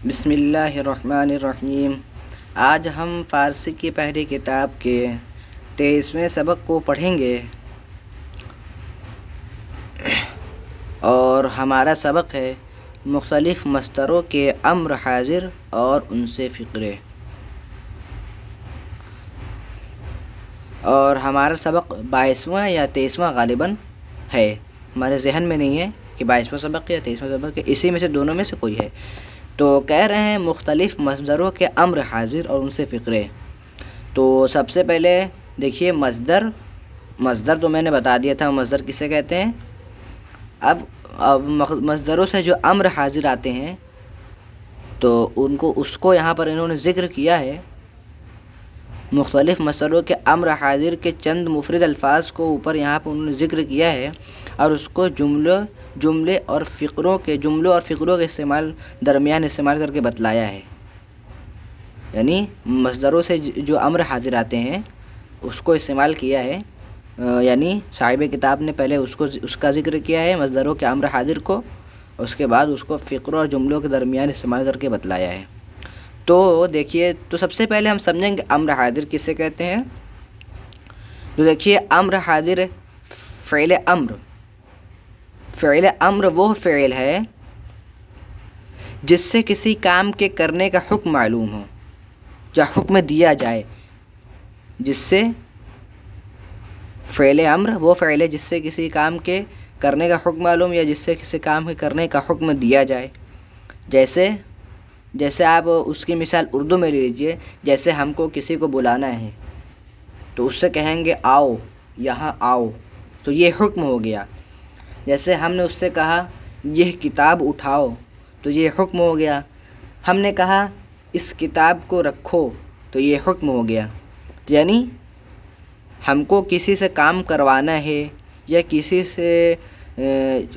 بسم اللہ الرحمن الرحیم۔ آج ہم فارسی کی پہلی کتاب کے 23ویں سبق کو پڑھیں گے اور ہمارا سبق ہے مختلف مصدروں کے امر حاضر اور ان سے فقرے۔ اور ہمارا سبق 22واں یا 23واں غالباً ہے، ہمارے ذہن میں نہیں ہے کہ 22واں سبق یا 23واں سبق ہے، اسی میں سے دونوں میں سے کوئی ہے۔ تو کہہ رہے ہیں مختلف مصدروں کے امر حاضر اور ان سے فقرے۔ تو سب سے پہلے دیکھیے مصدر تو میں نے بتا دیا تھا مصدر کسے کہتے ہیں۔ اب مصدروں سے جو امر حاضر آتے ہیں تو اس کو یہاں پر انہوں نے ذکر کیا ہے۔ مختلف مصدروں کے امر حاضر کے چند مفرد الفاظ کو اوپر یہاں پر انہوں نے ذکر کیا ہے اور اس کو جملے اور فقروں کے استعمال درمیان استعمال کر کے بتلایا ہے۔ یعنی مصدروں سے جو امر حاضر آتے ہیں اس کو استعمال کیا ہے، یعنی صاحب کتاب نے پہلے اس کا ذکر کیا ہے مصدروں کے امر حاضر کو، اس کے بعد اس کو فقروں اور جملوں کے درمیان استعمال کر کے بتلایا ہے۔ تو دیکھیے، تو سب سے پہلے ہم سمجھیں گے امر حاضر کسے کہتے ہیں۔ تو دیکھیے، امر حاضر فعل امر وہ فعل ہے جس سے کسی کام کے کرنے کا حکم معلوم ہو یا حکم دیا جائے۔ فعل امر وہ فعل ہے جس سے کسی کام کے کرنے کا حکم معلوم یا جس سے کسی کام کے کرنے کا حکم دیا جائے۔ جیسے آپ اس کی مثال اردو میں لے لیجئے، جیسے ہم کو کسی کو بلانا ہے تو اس سے کہیں گے آؤ، یہاں آؤ، تو یہ حکم ہو گیا۔ جیسے ہم نے اس سے کہا یہ کتاب اٹھاؤ تو یہ حکم ہو گیا۔ ہم نے کہا اس کتاب کو رکھو تو یہ حکم ہو گیا۔ یعنی ہم کو کسی سے کام کروانا ہے یا کسی سے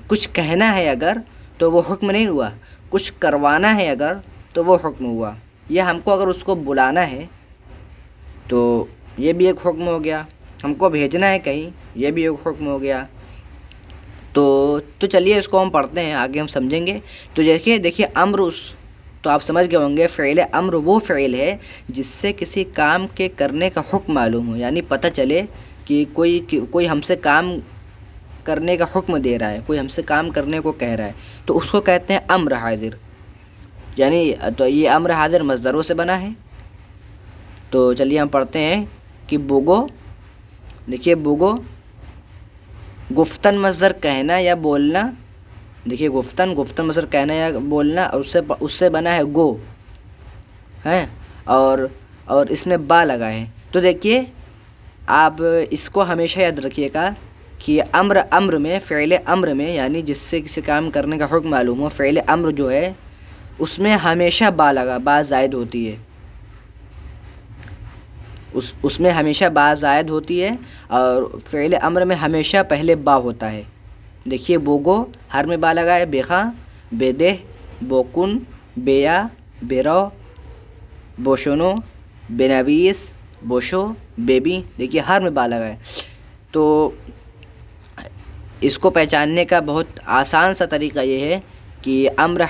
کچھ کہنا ہے اگر تو وہ حکم نہیں ہوا، کچھ کروانا ہے اگر تو وہ حکم ہوا۔ یا ہم کو اگر اس کو بلانا ہے تو یہ بھی ایک حکم ہو گیا، ہم کو بھیجنا ہے کہیں یہ بھی ایک حکم ہو گیا۔ تو چلیے اس کو ہم پڑھتے ہیں، آگے ہم سمجھیں گے۔ تو دیکھیے امر تو آپ سمجھ گئے ہوں گے، فعل امر وہ فعل ہے جس سے کسی کام کے کرنے کا حکم معلوم ہو، یعنی پتہ چلے کہ کوئی ہم سے کام کرنے کا حکم دے رہا ہے، کوئی ہم سے کام کرنے کو کہہ رہا ہے، تو اس کو کہتے ہیں امر حاضر۔ یعنی تو یہ امر حاضر مصدروں سے بنا ہے۔ تو چلیے ہم پڑھتے ہیں کہ دیکھیے بوگو گفتن مصدر کہنا یا بولنا۔ دیکھیے گفتن مصدر کہنا یا بولنا، اور اس سے بنا ہے گو ہے، اور اس میں با لگا ہے۔ تو دیکھیے آپ اس کو ہمیشہ یاد رکھیے گا کہ فعل امر میں یعنی جس سے کسی کام کرنے کا حکم معلوم ہو، فعل امر جو ہے اس میں ہمیشہ با زائد ہوتی ہے، اس میں ہمیشہ با زائد ہوتی ہے، اور فعل امر میں ہمیشہ پہلے با ہوتا ہے۔ دیکھیے بوگو ہر میں با لگا ہے، بیخاں، بیدہ، بوکن، بیا، بیرو، بوشونو، بینویس، بوشو، بیبی، دیکھیے ہر میں با لگا ہے۔ تو اس کو پہچاننے کا بہت آسان سا طریقہ یہ ہے کہ امر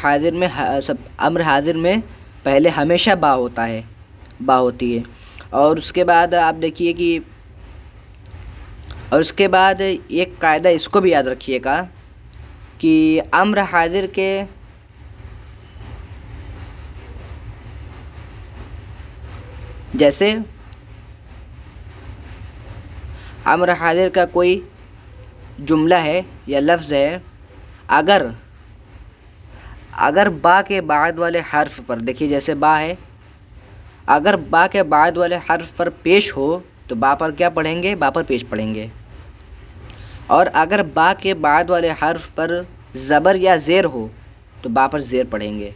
حاضر میں پہلے ہمیشہ با ہوتی ہے۔ اور اس کے بعد آپ دیکھیے کہ اس کے بعد ایک قاعدہ اس کو بھی یاد رکھیے گا کہ امر حاضر کے جیسے امر حاضر کا کوئی جملہ ہے یا لفظ ہے، اگر با کے بعد والے حرف پر، دیکھیے جیسے با ہے، اگر با کے بعد والے حرف پر پیش ہو تو با پر کیا پڑھیں گے؟ با پر پیش پڑھیں گے۔ اور اگر با کے بعد والے حرف پر زبر یا زیر ہو تو با پر زیر پڑھیں گے۔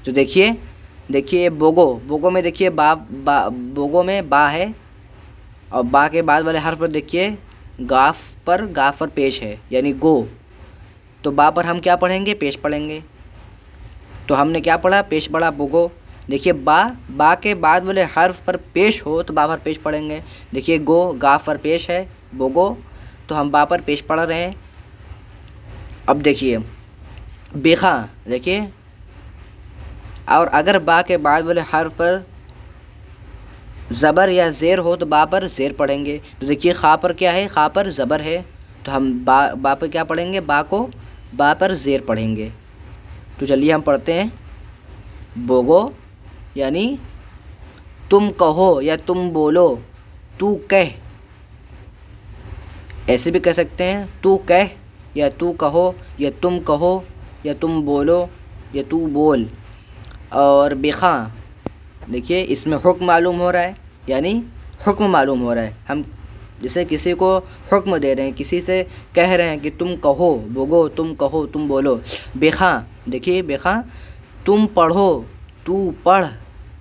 تو دیکھیے بوگو میں دیکھیے بوگو میں با ہے، اور با کے بعد والے حرف پر دیکھیے گاف پر پیش ہے، یعنی گو، تو با پر ہم کیا پڑھیں گے؟ پیش پڑھیں گے۔ تو ہم نے کیا پڑھا؟ پیش پڑھا بوگو۔ دیکھیے با کے بعد والے حرف پر پیش ہو تو با پر پیش پڑھیں گے۔ دیکھیے گو گاف پر پیش ہے، بوگو، تو ہم با پر پیش پڑھ رہے ہیں۔ اب دیکھیے بیخاں، دیکھیے اور اگر با کے بعد والے حرف پر زبر یا زیر ہو تو با پر زیر پڑھیں گے. تو دیکھیے خا پر کیا ہے, خا پر زبر ہے تو ہم با پر کیا پڑھیں گے, با کو با پر زیر پڑھیں گے. تو چلیے ہم پڑھتے ہیں. بوگو یعنی تم کہو یا تم بولو, تو کہہ, ایسے بھی کہہ سکتے ہیں تو کہہ یا تو کہو یا تم کہو یا تم بولو یا تو بول. اور بخاں, دیکھیے اس میں حکم معلوم ہو رہا ہے, یعنی حکم معلوم ہو رہا ہے. ہم جیسے کسی کو حکم دے رہے ہیں, کسی سے کہہ رہے ہیں کہ تم کہو بوگو, تم کہو تم بولو. بخاں, دیکھیے بخاں تم پڑھو تو پڑھ,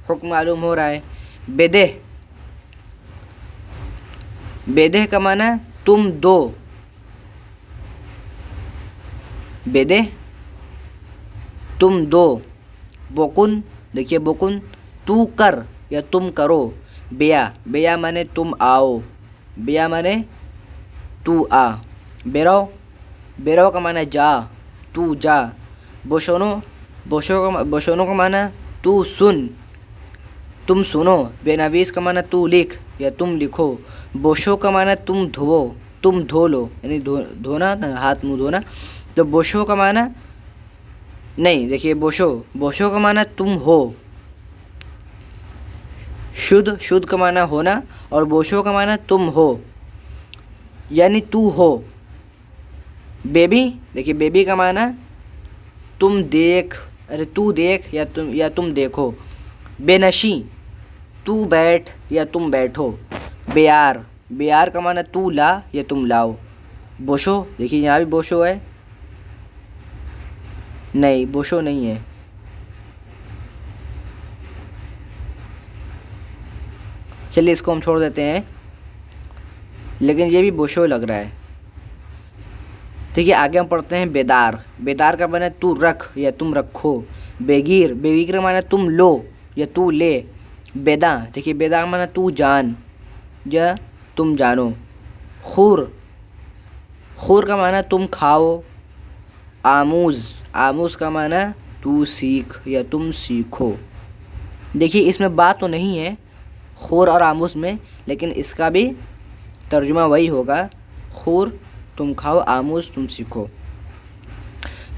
حکم معلوم ہو رہا ہے. بدہ, بدہ کا معنی تم دو, بدہ تم دو. بکن, دیکھیے بکن تو کر یا تم کرو. بیا, بیا مانے تم آؤ, بیا مانے تو آ. بیرو, بیرو کا معنی جا, تو جا. بوشونو, بوشونو کا معنی تو سن, تم سنو. بے نویس کا معنی تو لکھ یا تم لکھو. بوشو کا معنی تم دھوو, تم دھو لو, یعنی دھونا, ہاتھ منہ دھونا. تو بوشو کا معنی نہیں, دیکھیے بوشو, بوشو کا معنی تم ہو. شدھ, شدھ کا معنی ہونا, اور بوشو کا معنی تم ہو یعنی تو ہو. بیبی, دیکھیے بیبی کا معنی تم دیکھ, ارے تو دیکھ یا تم دیکھو. بے نشی تو بیٹھ یا تم بیٹھو. بیار, بیار کا معنی تو لا یا تم لاؤ. بوشو, دیکھیے یہاں بھی بوشو ہے, نہیں بوشو نہیں ہے. چلیے اس کو ہم چھوڑ دیتے ہیں, لیکن یہ بھی بوشو لگ رہا ہے. ٹھیک ہے, آگے ہم پڑھتے ہیں بیدار. بیدار کا معنی تو رکھ یا تم رکھو. بیگیر, بیگیر کا معنی تم لو یا تو لے. بیداں, دیکھیے بیداں کا معنی تو جان یا تم جانو. خور, خور کا معنی تم کھاؤ. آموز, آموز کا معنی تو سیکھ یا تم سیکھو. دیکھیے اس میں بات تو نہیں ہے خور اور آموز میں, لیکن اس کا بھی ترجمہ وہی ہوگا, خور تم کھاؤ, آموز تم سیکھو.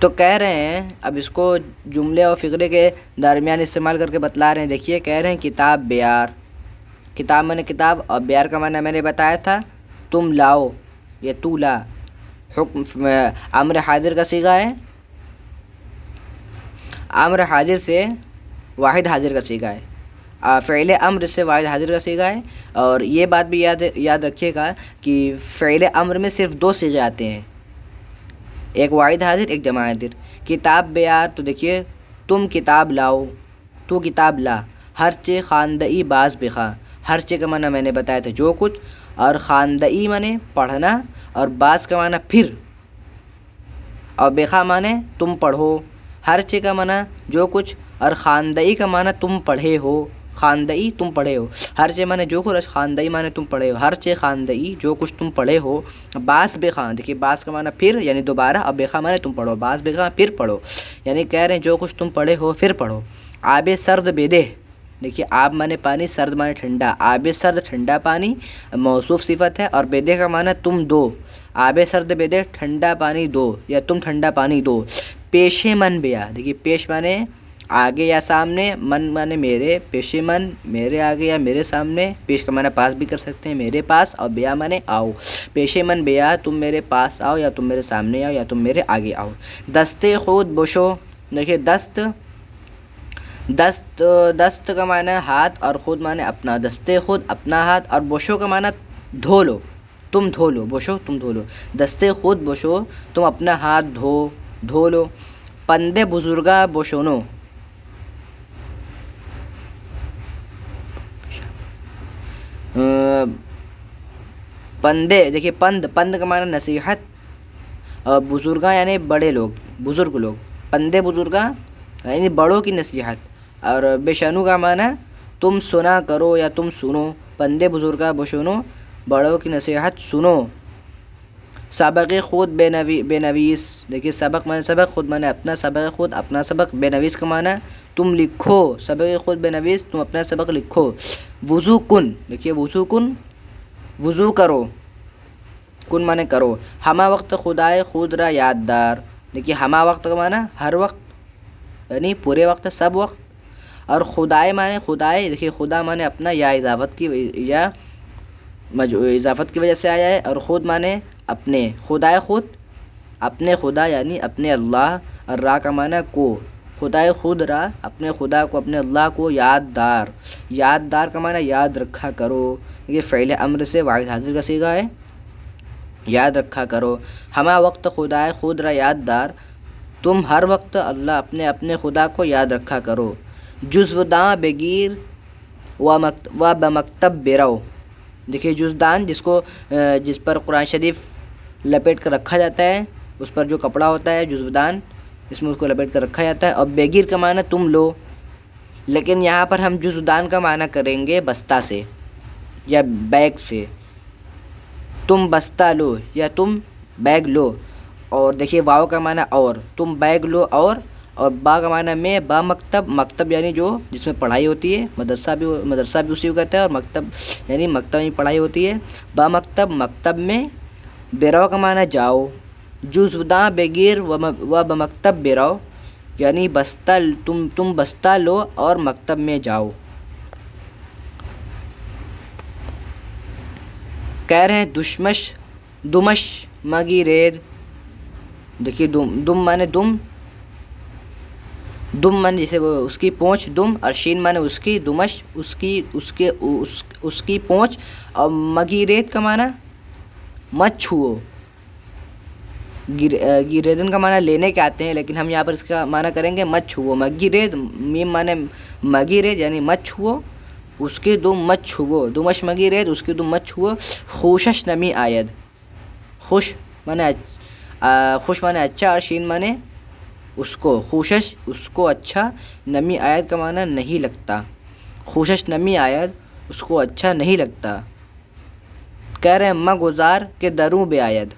تو کہہ رہے ہیں, اب اس کو جملے اور فقرے کے درمیان استعمال کر کے بتلا رہے ہیں. دیکھیے کہہ رہے ہیں کتاب بیار, کتاب معنی کتاب, اور بیار کا معنی میں نے بتایا تھا تم لاؤ یا تو لا. حکم امر حاضر کا صیغہ ہے, امر حاضر سے واحد حاضر کا صیغہ ہے. فعل امر سے واحد حاضر کا صیغہ ہے. اور یہ بات بھی یاد رکھیے گا کہ فعل امر میں صرف دو صیغے آتے ہیں, ایک واحد حاضر ایک جمع حاضر. کتاب بیار, تو دیکھیے تم کتاب لاؤ, تو کتاب لا. ہر چے خواندئی باز بخواں, ہر چے کا معنی میں نے بتایا تھا جو کچھ, اور خواندئی معنی پڑھنا, اور باز کا معنی پھر, اور بخواں معنی تم پڑھو. ہر چے کا معنی جو کچھ, اور خواندئی کا معنی تم پڑھے ہو, خواندئی تم پڑھے ہو. ہر چے معنی جو کچھ, خواندئی معنی تم پڑھے ہو. ہر چے خواندئی جو کچھ تم پڑھے ہو. باز بخواں, دیکھیے باز کا معنی پھر یعنی دوبارہ, اور بخواں معنی تم پڑھو. باز بخواں پھر پڑھو, یعنی کہہ رہے ہیں جو کچھ تم پڑھے ہو پھر پڑھو. آب سرد بدہ, دیکھیے آب معنی پانی, سرد معنی ٹھنڈا. آب سرد ٹھنڈا پانی موصوف صفت ہے, اور بدہ کا معنی تم دو. آب سرد بدہ ٹھنڈا پانی دو یا تم ٹھنڈا پانی دو. پیشے من بیا, دیکھیے پیش معنی آگے یا سامنے, من معنی میرے, پیشے من میرے آگے یا میرے سامنے. پیش کا معنی پاس بھی کر سکتے ہیں, میرے پاس, اور بیا معنی آؤ. پیشے من بیا, تم میرے پاس آؤ یا تم میرے سامنے آؤ یا تم میرے آگے آؤ. دستے خود بوشو, دیکھیے دست, دست کا معنی ہاتھ, اور خود معنی اپنا. دستے خود اپنا ہاتھ, اور بوشو کا معنی دھو لو, تم دھو لو. بوشو تم دھو لو. دستے خود بوشو, تم اپنا ہاتھ دھو لو. پندے بزرگا بوشونو, پندے, دیکھیے پند کا معنی نصیحت, اور بزرگاں یعنی بڑے لوگ, بزرگ لوگ. پندے بزرگاں یعنی بڑوں کی نصیحت. اور بشنو کا معنی تم سنا کرو یا تم سنو. پندے بزرگاں بشنو, بڑوں کی نصیحت سنو. سبق خود بے نویس، دیکھیے سبق مانے سبق، خود مانے اپنا، سبق خود اپنا سبق، بے نویس کا معنی تم لکھو، سبق خود بے نویس تم اپنا سبق لکھو۔ وضو کن، دیکھیے وضو کن، وضو کرو، کن مانے کرو۔ ہمہ وقت خدائے خود را یاددار، دیکھیے ہمہ وقت کا معنی ہر وقت، یعنی پورے وقت، سب وقت، اور خدائے مانے خدائے، دیکھیے خدا مانے اپنا، یا اضافت کی وجہ سے آیا ہے، اور خود مانے اپنے، خدائے خود اپنے خدا یعنی اپنے اللہ، اور را کا معنی کو، خدائے خود را اپنے خدا کو، اپنے اللہ کو یاددار، یاددار کا معنی یاد رکھا کرو، یہ فعل امر سے واحد حاضر کا صیغہ ہے، یاد رکھا کرو۔ ہمہ وقت خدائے خود را یاددار، تم ہر وقت اللہ اپنے خدا کو یاد رکھا کرو۔ جزو داں بگیر و بمکتب برو، دیکھیے جزدان جس پر قرآن شریف لپیٹ کر رکھا جاتا ہے، اس پر جو کپڑا ہوتا ہے جزودان، اس میں اس کو لپیٹ کر رکھا جاتا ہے، اور بگیر کا معنی تم لو، لیکن یہاں پر ہم جزودان کا معنی کریں گے بستہ سے یا بیگ سے، تم بستہ لو یا تم بیگ لو، اور دیکھیے واو کا معنی اور، تم بیگ لو، اور با کا معنی میں، با مکتب، مکتب یعنی جس میں پڑھائی ہوتی ہے، مدرسہ بھی اسی کو کہتا ہے، اور مکتب یعنی مکتب میں پڑھائی ہوتی ہے، با مکتب، مکتب میں، برو کا معنی جاؤ، جزوداں بگیر و بمکتب برو، یعنی بستہ، تم بستہ لو اور مکتب میں جاؤ۔ کہہ رہے ہیں دمش مگی رید، دیکھیے دم مانے دم مانے جیسے وہ اس کی پونچھ دم، اور شین مانے اس کی، دمش اس کی پونچھ، اور مگی رید کا معنی مت چھوؤ، گیریدن کا معنی لینے کے آتے ہیں، لیکن ہم یہاں پر اس کا معنی کریں گے مت چھوؤ، مگی رید، میم مانے مگی رید یعنی مت چھوؤ، اس کی دم مت چھوؤ، دمش مگی رید اس کی دم مت چھوؤ۔ خوشش نمی آید، خوش مانے اچھا، اور شین مانے اس کو، خوشش اس کو اچھا، نمی آید کا معنی نہیں لگتا، خوشش نمی آید اس کو اچھا نہیں لگتا۔ کہہ رہے ہیں ماں گزار کے دروں بے آید،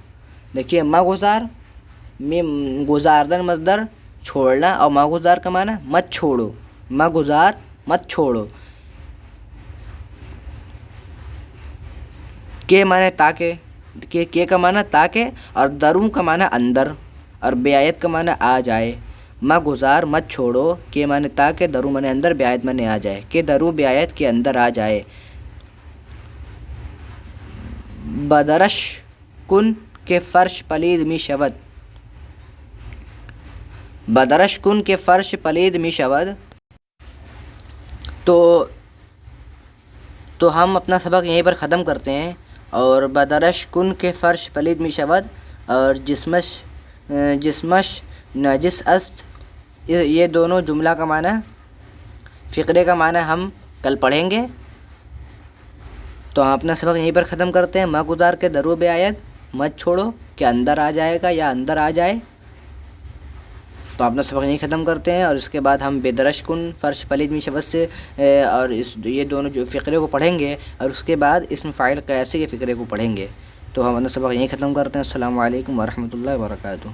دیکھیے ماں گزار میں گزاردن مصدر چھوڑنا، اور ماں گزار کا معنی مت چھوڑو، ماں گزار مت چھوڑو۔ کے معنی تاکہ، کے کا معنی تاکہ، اور دروں کا معنی اندر، اور بے آیت کا معنی آ جائے۔ ماں گزار مت چھوڑو، کے معنی تاکہ، دروں معنی اندر، بے آیت معنی آ جائے، کہ دروں بے آیت کے اندر آ جائے۔ بدرش کن کے فرش پلید می شود، بدرش کن کے فرش پلید می شود، تو ہم اپنا سبق یہیں پر ختم کرتے ہیں، اور بدرش کن کے فرش پلید می شود، اور جسمش نجس است، یہ دونوں جملہ کا معنی، فقرے کا معنی ہم کل پڑھیں گے، تو ہم اپنا سبق یہیں پر ختم کرتے ہیں۔ ماں گزار کے درو بے آید، مت چھوڑو کہ اندر آ جائے گا یا اندر آ جائے، تو اپنا سبق یہیں ختم کرتے ہیں، اور اس کے بعد ہم بے درش کن فرش پلید می شود سے اور یہ دونوں جو فقرے کو پڑھیں گے، اور اس کے بعد اسم فاعل قیاسی کے فقرے کو پڑھیں گے، تو ہم اپنا سبق یہیں ختم کرتے ہیں۔ السلام علیکم ورحمۃ اللہ وبرکاتہ۔